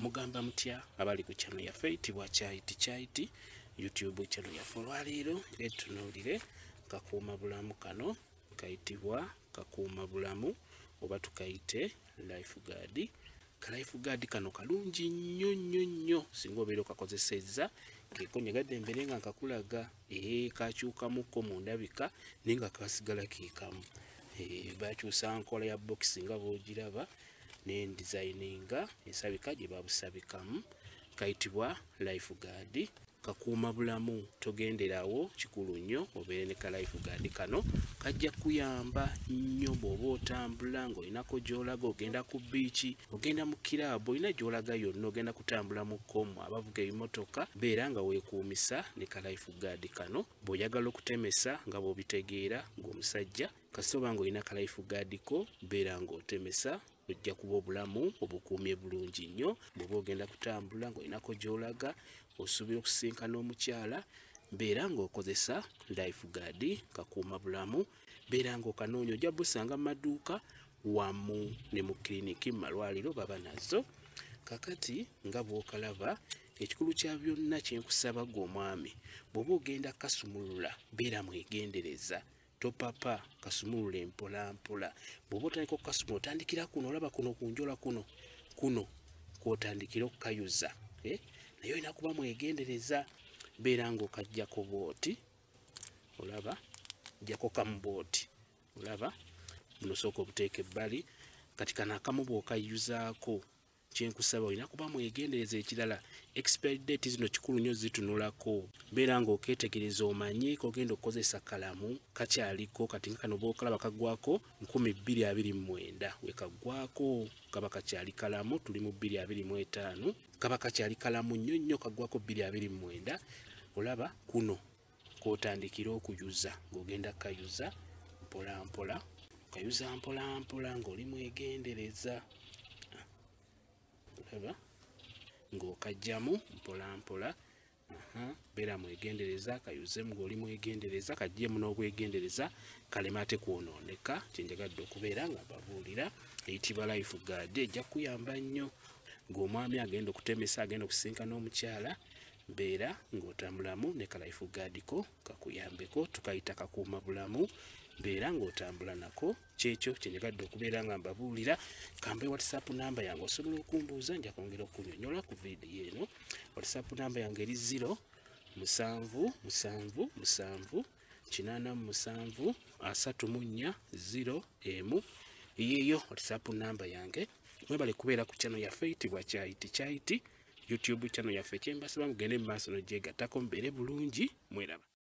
mugamba mutya abali ku channel yaffe eyitibwa Kyaiti YouTube channel yaffe olwaleero etunuulire kakuuma bulamu kano kayitibwa kakuuma bulamu oba tukayite life guard. Ka life guard kano kalungi nnyo singa obeera okakozesezza kekonyegadde embere nga nkakulaga kakyukamukko mu ndabika naye nga kasigala kiikamu. Bakyusa nkola ya box nga bw'ogiraba ne designinga esabika gye babusabikamu. Kayitibwa life guard kakuuma bulamu togenderawo kikulu nnyo obeere ne ka life guard kano kajja kuyamba nnyo bw'oba otambula ng'olinako gy'olaga ogenda ku biiki ogenda mu kiraabu olina gy'olaga yonna ogenda kutambula mu kkomo abavuga ebimotoka beera nga weekuumisa ne ka life guard kano. Bw'oyagala okutemesa nga bw'obitegeera ng'omusajja kasita nga olina ka life guard ko beera ng'otemesa ojja kuba obulamu obukuumye bulungi nnyo. Bw'oba ogenda kutambula ng'olinako gy'olaga osuubira okusinkana omukyala beera ng'okozesa life guard kakuuma bulamu beera ng'okanoonya ojja busanga mu maduuka wamu ne mu kiriniki mu malwaliro baba nazo. Kakati nga bw'okalaba ekikulu kya byonna kyenkusaba gwe omwami bw'oba ogenda kasumulula beera mwegendereza topapa kasumulule mpola mpola. Bw'oba otandika okukasumula otandikira kuno olaba kuno kunjola kuno kw'otandikira okukayuza naye olina kuba mwegendereza beera ng'okajjako bw'oti olaba jjako kamu bw'oti olaba buno sooka obuteeka ebbali kati kano akamu bw'okayuzaako kyenkusaba olina kuba mwegendereza. Ekirala expiry date zino kikulu nnyo zitunulako beera ng'okeetegereza omanye kogenda okukozesa kalamu kakyaliko kati nga kano bw'okalaba kagwako 2029 wekagwako kaba kakyali kalamu tuli mu 2025 kaba kakyali kalamu nnyo kagwako 2029 olaba kuno kw'otandikira okuyuza ng'ogenda kayuza mpola mpola kayuza mpola mpola ng'oli mwegendereza olaba ng'okajjamu mpola mpola beera mwegendereza kayuzemu ng'oli mwegendereza kajjemu n'obwegendereza kalema ate kwonooneka kyenjagadde okubeera nga babuulira. Eyitibwa life guard ejja kuyamba nnyo ng'omwami agenda okutemesa agenda okusinkana omukyala beera ng'otambulamu ne ka life guard ko kakuyambeko tukayita kakuuma bulamu beera ng'otambula nako. Kyekyo kyenjagadde okubeera nga mbabuulira. Kambe WhatsApp namba yange osobola okumbuuza nja kwongera okunyonyola ku vidiyo eno. WhatsApp namba yange eri 0778784 yeeyo WhatsApp namba yange. Mwebale kubeera ku channel yaffe eyitibwa Kyaiti YouTube channel yaffe kyembasaba mugende mu maaso n'ogyegattako mubeere bulungi mweraba.